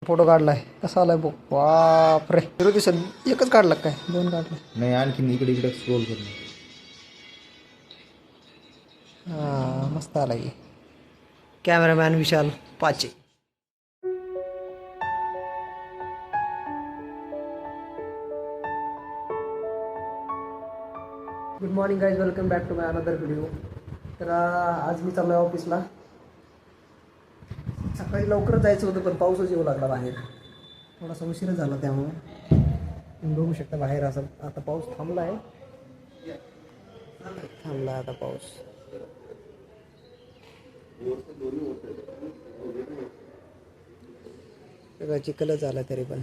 Photo काढलाय कसा आलाय बघ. बापरे दिवसात एकच काढला काय दोन काढले नाही आणखीन इकडे इकडे स्क्रोल करून. हां मस्त आला की. Cameraman Vishal Pache. Good morning guys, welcome back to my another video. तर आज मी चाललो आहे ऑफिसला. सकाळी लवकर जायचं होतं पण पाऊसच येऊ लागला बाहेर. थोडासा उशीर झाला त्यामुळे तुम्ही बघू शकता बाहेर असं आता पाऊस थांबला आहे. थांबला आता पाऊस. सगळं चिखलच झाला तरी पण.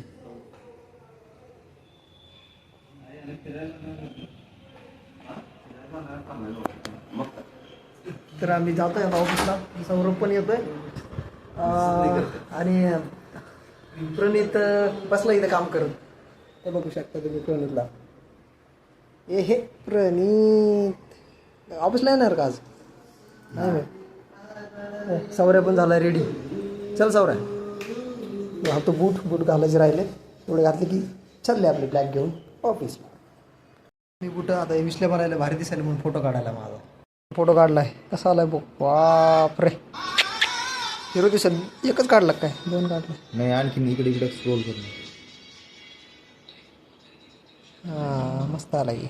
तर आम्ही जातोय आता ऑफिसला. सौरभ पण येतोय आणि प्रणित बसला इथं काम करत. ते बघू शकता तुम्ही प्रणितला. हे प्रणित ऑफिसला येणार का आज? नाही. सौर्या पण झाला रेडी. चल सौर्या, घालतो बूट घालायचे राहिले तेवढे घातले की चालले आपले ब्लॅक घेऊन ऑफिसला. मी बूट आता विसल्या भरायला भारी दिसायला म्हणून फोटो काढायला माझा. फोटो काढलाय कसा आलाय बघ. बापरे दिवसात एकच काढला काय दोन काढले नाही आणखीन इकडे इकडे स्क्रोल करून. हां मस्त आला की.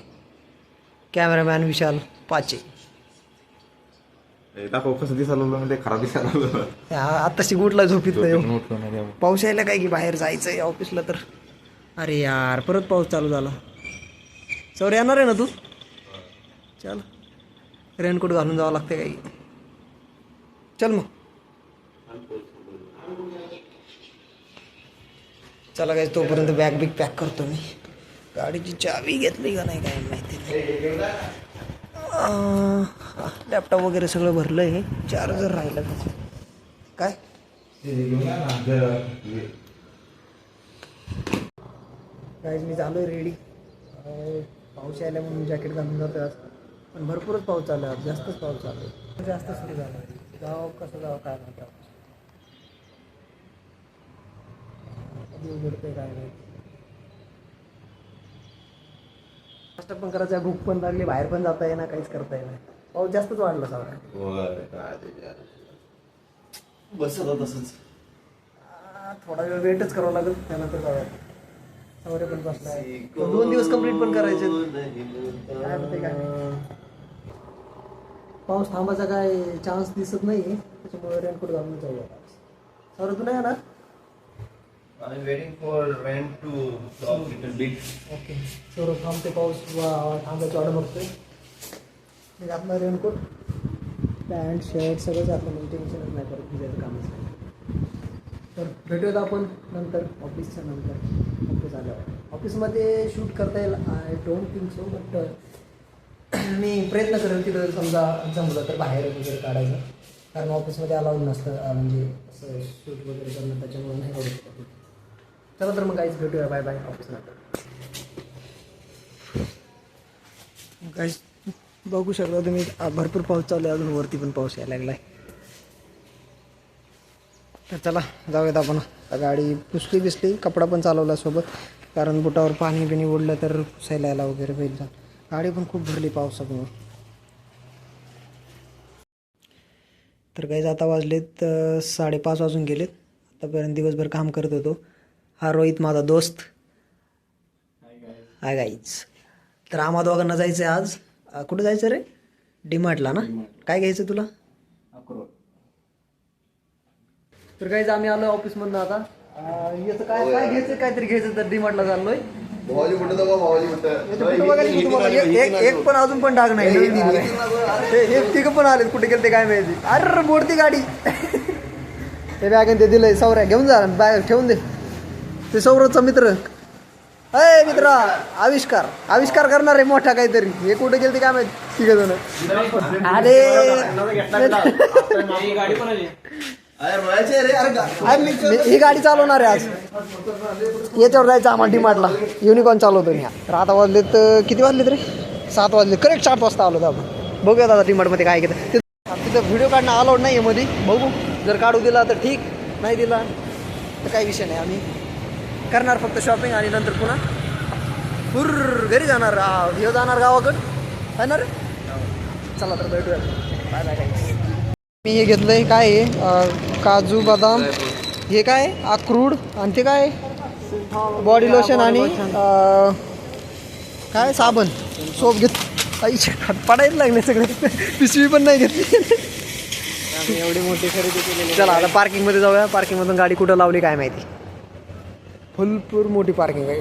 कॅमेरामॅन विशाल पाचे. दाखव कसं दिसायला म्हणजे खराब दिसायला. आत्ताशी गुटला झोपीत नाही. नाही पाऊस यायला काय की बाहेर जायचं आहे ऑफिसला. तर अरे यार परत पाऊस चालू झाला. सौर येणार आहे ना तू? चल रेनकोट घालून जावं लागते काही. चल मग चला काय, तोपर्यंत बॅग बिग पॅक करतो मी. गाडीची चावी घेतली का नाही काय माहिती नाही. लॅपटॉप वगैरे सगळं भरलं आहे. चार्जर राहिलं काय. काय मी चालू आहे रेडी. पाऊस यायला म्हणून जॅकेट घालून जातो आज. पण भरपूरच पाऊस चालू आहे. जास्तच पाऊस चालू आहे. जास्त सुरू झाला आहे. जावं कसं जावं काय म्हणतात. कधी उघडतंय काय नाही. नाश्ता पण करायचा, भूक पण लागली, बाहेर पण जाता येईना, काहीच करता येईना. पाऊस जास्तच वाढला सगळा. बसत तसंच थोडा वेळ वेटच करावं लागेल त्यानंतर जाऊया. सौर्य पण बसलाय. 2 दिवस कंप्लीट पण करायचे. काय होते काय नाही. पाऊस थांबायचा काय चान्स दिसत नाही त्याच्यामुळे रेनकोट घालून जाऊया. सौर्य तू नाही येणार? I'm waiting for rain to stop little bit. Okay Saurabh थांबते. पाऊस थांबायची वाट बघतोय. मी आपला रेनकोट पॅन्ट शर्ट सगळंच आपलं म्हणजे टेन्शनच नाही करत. भिजायचं कामच नाही. तर भेटूयात आपण नंतर ऑफिसच्या नंतर. ऑफिस आल्यावर ऑफिसमध्ये शूट करता येईल. I don't think so but मी प्रयत्न करेल तिथं समजा जमलं तर बाहेर वगैरे काढायचं. कारण ऑफिसमध्ये अलाउड नसतं म्हणजे असं शूट वगैरे करणं. त्याच्यामुळे नाही करू शकत. चला तर मग काहीच भेटूया. बाय बाय ऑफिसनंतर. काहीच बघू शकता तुम्ही भरपूर पाऊस चालू आहे. अजून वरती पण पाऊस यायला लागला आहे. तर चला जाऊयात आपण. गाडी पुसली बिसली, कपडा पण चालवला सोबत. कारण बुटावर पाणी बिणी उडलं तर पुसायला यायला वगैरे होईल. गाडी पण खूप भरली पावसामुळे. तर काही आता वाजलेत 5:30 वाजून गेलेत. आतापर्यंत दिवसभर काम करत होतो. हा रोहित माझा दोस्त. Hi guys. तर आम्हा दोघांना जायचं आहे आज. कुठं जायचं रे? डीमार्टला ना. काय घ्यायचं तुला? तर काहीच आम्ही आलोय ऑफिसमधनं आता. याचं काय काय घ्यायचं, काहीतरी घ्यायचं तर डीमार्टला चाललोय. एक पण अजून पण डाग नाही. हे तिघ पण आले. कुठे गेले ते काय माहिती. अरे मोडती गाडी. ते बॅग ते दिलंय. सौर्या घेऊन जा. बॅग ठेवून दे. ते सौरभचा मित्र. अय मित्रा आविष्कार करणार आहे मोठा काहीतरी. हे कुठे गेले ते काय माहिती. तिघ जण. अरे ही गाडी चालवणार आहे आज. याच्यावर जायचं आम्हाला डीमार्टला. युनिकॉर्न चालवतो मी. तर आता वाजलेत किती वाजलेत रे? 7 वाजले. करेक्ट 7 वाजता आलो आपण. बघूया आता डीमार्टमध्ये काय घेतं. तिथं व्हिडिओ काढणं अलाउड नाही आहे मध्ये. बघू जर काढू दिला तर ठीक, नाही दिला तर काही विषय नाही, आम्ही करणार फक्त शॉपिंग आणि नंतर पुन्हा घरी जाणार. हे जाणार गावाकडं आहे ना रे. चला तर भेटूया. बाय बाय गाईस. मी हे घेतलंय काय आहे, काजू बदाम, हे काय अक्रूड, आणि ते काय बॉडी लोशन आणि काय साबण सोप घेत पडायला लागले सगळे. पिशवी पण नाही घेतली. एवढी मोठी खरेदी केलेली. चला आता पार्किंगमध्ये जाऊया. पार्किंगमधून गाडी कुठं लावली काय माहिती. फुलपूर मोठी पार्किंग आहे.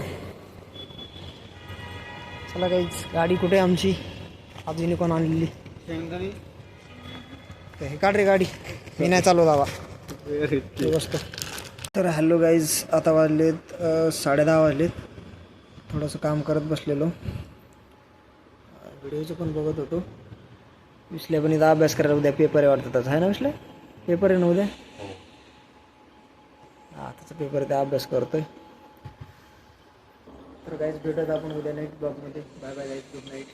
चला काहीच गाडी कुठे आमची अजून कोण आणलेली. हे काढ रे गाडी, मी नाही चालू दावा बसतो. तर हॅलो गाईज, आता वाजलेत 10:30 वाजलेत. थोडंसं काम करत बसलेलो, व्हिडिओचं पण बघत होतो. विसल्या पण इथं अभ्यास करायला उद्या पेपर आहे वाटतं. आहे ना विसल्या, पेपर आहे ना उद्या. हां त्याचा पेपर आहे, त्या अभ्यास करतोय. तर गाईज भेटत आपण उद्या नाईट ब्लॉगमध्ये. Bye bye guys, good night.